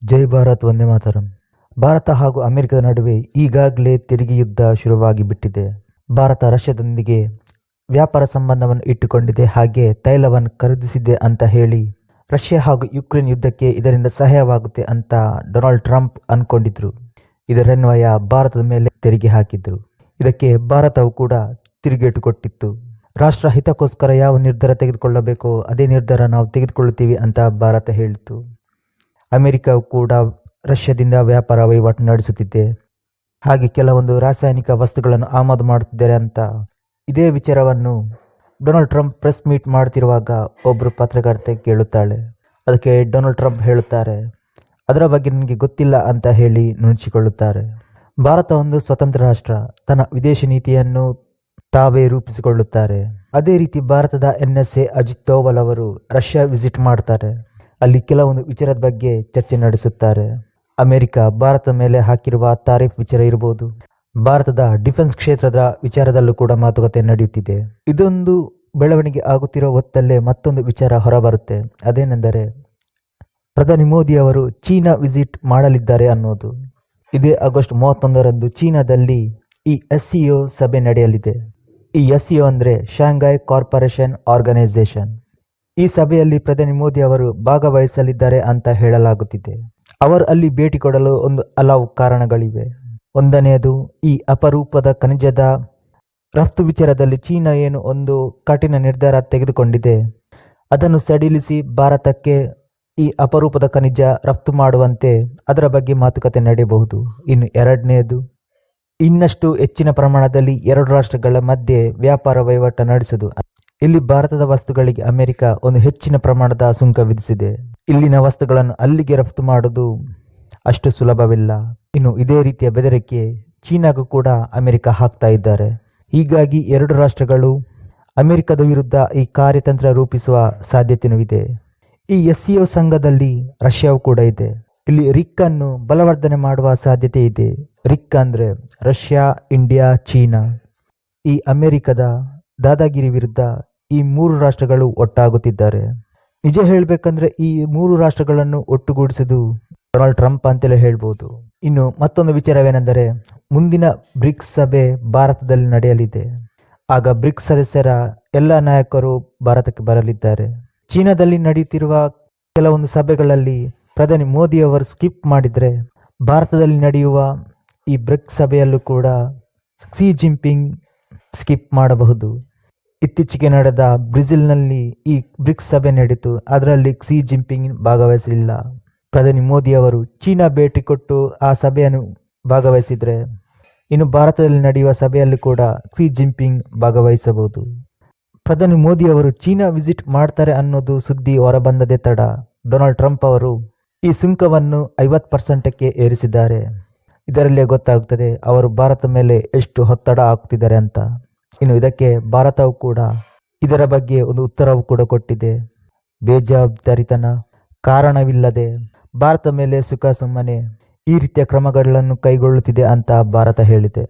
ಜೈ ಭಾರತ್ ವಂದೇ ಮಾತರಂ. ಭಾರತ ಹಾಗೂ ಅಮೆರಿಕದ ನಡುವೆ ಈಗಾಗಲೇ ತೆರಿಗೆ ಯುದ್ಧ ಶುರುವಾಗಿ ಬಿಟ್ಟಿದೆ. ಭಾರತ ರಷ್ಯಾದೊಂದಿಗೆ ವ್ಯಾಪಾರ ಸಂಬಂಧವನ್ನು ಇಟ್ಟುಕೊಂಡಿದೆ, ಹಾಗೆ ತೈಲವನ್ನು ಖರೀದಿಸಿದೆ ಅಂತ ಹೇಳಿ ರಷ್ಯಾ ಹಾಗೂ ಯುಕ್ರೇನ್ ಯುದ್ಧಕ್ಕೆ ಇದರಿಂದ ಸಹಾಯವಾಗುತ್ತೆ ಅಂತ ಡೊನಾಲ್ಡ್ ಟ್ರಂಪ್ ಅನ್ಕೊಂಡಿದ್ರು. ಇದರನ್ವಯ ಭಾರತದ ಮೇಲೆ ತೆರಿಗೆ ಹಾಕಿದ್ರು. ಇದಕ್ಕೆ ಭಾರತವು ಕೂಡ ತಿರುಗೇಟು ಕೊಟ್ಟಿತ್ತು. ರಾಷ್ಟ್ರ ಹಿತಕ್ಕೋಸ್ಕರ ಯಾವ ನಿರ್ಧಾರ ತೆಗೆದುಕೊಳ್ಳಬೇಕೋ ಅದೇ ನಿರ್ಧಾರ ನಾವು ತೆಗೆದುಕೊಳ್ಳುತ್ತೀವಿ ಅಂತ ಭಾರತ ಹೇಳಿತು. ಅಮೆರಿಕವು ಕೂಡ ರಷ್ಯಾದಿಂದ ವ್ಯಾಪಾರ ವಹಿವಾಟು ನಡೆಸುತ್ತಿದೆ, ಹಾಗೆ ಕೆಲವೊಂದು ರಾಸಾಯನಿಕ ವಸ್ತುಗಳನ್ನು ಆಮದು ಮಾಡುತ್ತಿದ್ದಾರೆ ಅಂತ. ಇದೇ ವಿಚಾರವನ್ನು ಡೊನಾಲ್ಡ್ ಟ್ರಂಪ್ ಪ್ರೆಸ್ ಮೀಟ್ ಮಾಡ್ತಿರುವಾಗ ಒಬ್ಬರು ಪತ್ರಕರ್ತೆ ಕೇಳುತ್ತಾಳೆ. ಅದಕ್ಕೆ ಡೊನಾಲ್ಡ್ ಟ್ರಂಪ್ ಹೇಳುತ್ತಾರೆ, ಅದರ ಬಗ್ಗೆ ನನಗೆ ಗೊತ್ತಿಲ್ಲ ಅಂತ ಹೇಳಿ ನುಣುಚಿಕೊಳ್ಳುತ್ತಾರೆ. ಭಾರತ ಒಂದು ಸ್ವತಂತ್ರ ರಾಷ್ಟ್ರ, ತನ್ನ ವಿದೇಶಿ ನೀತಿಯನ್ನು ತಾವೇ ರೂಪಿಸಿಕೊಳ್ಳುತ್ತಾರೆ. ಅದೇ ರೀತಿ ಭಾರತದ NSA ಅಜಿತ್ ದೋವಲ್ ಅವರು ರಷ್ಯಾ ವಿಸಿಟ್ ಮಾಡ್ತಾರೆ. ಅಲ್ಲಿ ಕೆಲವೊಂದು ವಿಚಾರದ ಬಗ್ಗೆ ಚರ್ಚೆ ನಡೆಸುತ್ತಾರೆ. ಅಮೆರಿಕ ಭಾರತದ ಮೇಲೆ ಹಾಕಿರುವ ತಾರಿಫ್ ವಿಚಾರ ಇರಬಹುದು, ಭಾರತದ ಡಿಫೆನ್ಸ್ ಕ್ಷೇತ್ರದ ವಿಚಾರದಲ್ಲೂ ಕೂಡ ಮಾತುಕತೆ ನಡೆಯುತ್ತಿದೆ. ಇದೊಂದು ಬೆಳವಣಿಗೆ ಆಗುತ್ತಿರುವ ಹೊತ್ತಲ್ಲೇ ಮತ್ತೊಂದು ವಿಚಾರ ಹೊರಬರುತ್ತೆ. ಅದೇನೆಂದರೆ ಪ್ರಧಾನಿ ಮೋದಿ ಅವರು ಚೀನಾ ವಿಸಿಟ್ ಮಾಡಲಿದ್ದಾರೆ ಅನ್ನೋದು. ಇದೇ ಆಗಸ್ಟ್ 31ರಂದು ಚೀನಾದಲ್ಲಿ ಈ SCO ಸಭೆ ನಡೆಯಲಿದೆ. ಈ SCO ಅಂದರೆ ಶಾಂಘೈ ಕಾರ್ಪೊರೇಷನ್ ಆರ್ಗನೈಸೇಷನ್. ಈ ಸಭೆಯಲ್ಲಿ ಪ್ರಧಾನಿ ಮೋದಿ ಅವರು ಭಾಗವಹಿಸಲಿದ್ದಾರೆ ಅಂತ ಹೇಳಲಾಗುತ್ತಿದೆ. ಅವರು ಅಲ್ಲಿ ಭೇಟಿ ಕೊಡಲು ಹಲವು ಕಾರಣಗಳಿವೆ. ಒಂದನೆಯದು, ಈ ಅಪರೂಪದ ಖನಿಜದ ರಫ್ತು ವಿಚಾರದಲ್ಲಿ ಚೀನಾ ಏನು ಒಂದು ಕಠಿಣ ನಿರ್ಧಾರ ತೆಗೆದುಕೊಂಡಿದೆ, ಅದನ್ನು ಸಡಿಲಿಸಿ ಭಾರತಕ್ಕೆ ಈ ಅಪರೂಪದ ಖನಿಜ ರಫ್ತು ಮಾಡುವಂತೆ ಅದರ ಬಗ್ಗೆ ಮಾತುಕತೆ ನಡೆಯಬಹುದು. ಇನ್ನು ಎರಡನೆಯದು, ಇನ್ನಷ್ಟು ಹೆಚ್ಚಿನ ಪ್ರಮಾಣದಲ್ಲಿ ಎರಡು ರಾಷ್ಟ್ರಗಳ ಮಧ್ಯೆ ವ್ಯಾಪಾರ ವಹಿವಾಟು ನಡೆಸುವುದು. ಇಲ್ಲಿ ಭಾರತದ ವಸ್ತುಗಳಿಗೆ ಅಮೆರಿಕ ಒಂದು ಹೆಚ್ಚಿನ ಪ್ರಮಾಣದ ಸುಂಕ ವಿಧಿಸಿದೆ. ಇಲ್ಲಿನ ವಸ್ತುಗಳನ್ನು ಅಲ್ಲಿಗೆ ರಫ್ತು ಮಾಡುವುದು ಅಷ್ಟು ಸುಲಭವಿಲ್ಲ. ಇನ್ನು ಇದೇ ರೀತಿಯ ಬೆದರಿಕೆ ಚೀನಾಗೂ ಕೂಡ ಅಮೆರಿಕ ಹಾಕ್ತಾ ಇದ್ದಾರೆ. ಹೀಗಾಗಿ ಎರಡು ರಾಷ್ಟ್ರಗಳು ಅಮೆರಿಕದ ವಿರುದ್ಧ ಈ ಕಾರ್ಯತಂತ್ರ ರೂಪಿಸುವ ಸಾಧ್ಯತೆಯೂ ಇದೆ. ಈ SCO ಸಂಘದಲ್ಲಿ ರಷ್ಯಾವು ಕೂಡ ಇದೆ. ಇಲ್ಲಿ ರಿಕ್ ಅನ್ನು ಬಲವರ್ಧನೆ ಮಾಡುವ ಸಾಧ್ಯತೆ ಇದೆ. ರಿಕ್ ಅಂದ್ರೆ ರಷ್ಯಾ, ಇಂಡಿಯಾ, ಚೀನಾ. ಈ ಅಮೆರಿಕದ ದಾದಾಗಿರಿ ವಿರುದ್ಧ ಈ ಮೂರು ರಾಷ್ಟ್ರಗಳು ಒಟ್ಟಾಗುತ್ತಿದ್ದಾರೆ. ನಿಜ ಹೇಳಬೇಕಂದ್ರೆ ಈ ಮೂರು ರಾಷ್ಟ್ರಗಳನ್ನು ಒಟ್ಟುಗೂಡಿಸುವುದು ಡೊನಾಲ್ಡ್ ಟ್ರಂಪ್ ಅಂತಲೇ ಹೇಳ್ಬೋದು. ಇನ್ನು ಮತ್ತೊಂದು ವಿಚಾರವೇನೆಂದರೆ, ಮುಂದಿನ ಬ್ರಿಕ್ಸ್ ಸಭೆ ಭಾರತದಲ್ಲಿ ನಡೆಯಲಿದೆ. ಆಗ ಬ್ರಿಕ್ಸ್ ಸದಸ್ಯರ ಎಲ್ಲ ನಾಯಕರು ಭಾರತಕ್ಕೆ ಬರಲಿದ್ದಾರೆ. ಚೀನಾದಲ್ಲಿ ನಡೆಯುತ್ತಿರುವ ಕೆಲವೊಂದು ಸಭೆಗಳಲ್ಲಿ ಪ್ರಧಾನಿ ಮೋದಿ ಅವರು ಸ್ಕಿಪ್ ಮಾಡಿದರೆ, ಭಾರತದಲ್ಲಿ ನಡೆಯುವ ಈ ಬ್ರಿಕ್ಸ್ ಸಭೆಯಲ್ಲೂ ಕೂಡ ಕ್ಸಿ ಜಿನ್ಪಿಂಗ್ ಸ್ಕಿಪ್ ಮಾಡಬಹುದು. ಇತ್ತೀಚೆಗೆ ನಡೆದ ಬ್ರೆಜಿಲ್ನಲ್ಲಿ ಈ ಬ್ರಿಕ್ಸ್ ಸಭೆ ನಡೆಯಿತು, ಅದರಲ್ಲಿ ಕ್ಸಿ ಜಿನ್ಪಿಂಗ್ ಭಾಗವಹಿಸಲಿಲ್ಲ. ಪ್ರಧಾನಿ ಮೋದಿ ಅವರು ಚೀನಾ ಭೇಟಿ ಕೊಟ್ಟು ಆ ಸಭೆಯನ್ನು ಭಾಗವಹಿಸಿದರೆ, ಇನ್ನು ಭಾರತದಲ್ಲಿ ನಡೆಯುವ ಸಭೆಯಲ್ಲಿ ಕೂಡ ಕ್ಸಿ ಜಿನ್ಪಿಂಗ್ ಭಾಗವಹಿಸಬಹುದು. ಪ್ರಧಾನಿ ಮೋದಿ ಅವರು ಚೀನಾ ವಿಸಿಟ್ ಮಾಡ್ತಾರೆ ಅನ್ನೋದು ಸುದ್ದಿ ಹೊರಬಂದದೇ ತಡ ಡೊನಾಲ್ಡ್ ಟ್ರಂಪ್ ಅವರು ಈ ಸುಂಕವನ್ನು 50%ಕ್ಕೆ ಏರಿಸಿದ್ದಾರೆ. ಇದರಲ್ಲೇ ಗೊತ್ತಾಗುತ್ತದೆ ಅವರು ಭಾರತ ಮೇಲೆ ಎಷ್ಟು ಒತ್ತಡ ಹಾಕ್ತಿದ್ದಾರೆ ಅಂತ. ಇನ್ನು ಇದಕ್ಕೆ ಭಾರತವು ಕೂಡ ಇದರ ಬಗ್ಗೆ ಒಂದು ಉತ್ತರವು ಕೂಡ ಕೊಟ್ಟಿದೆ. ಬೇಜವಾಬ್ದಾರಿತನ, ಕಾರಣವಿಲ್ಲದೆ ಭಾರತ ಮೇಲೆ ಸುಮ್ಮನೆ ಈ ರೀತಿಯ ಕ್ರಮಗಳನ್ನು ಕೈಗೊಳ್ಳುತ್ತಿದೆ ಅಂತ ಭಾರತ ಹೇಳಿದೆ.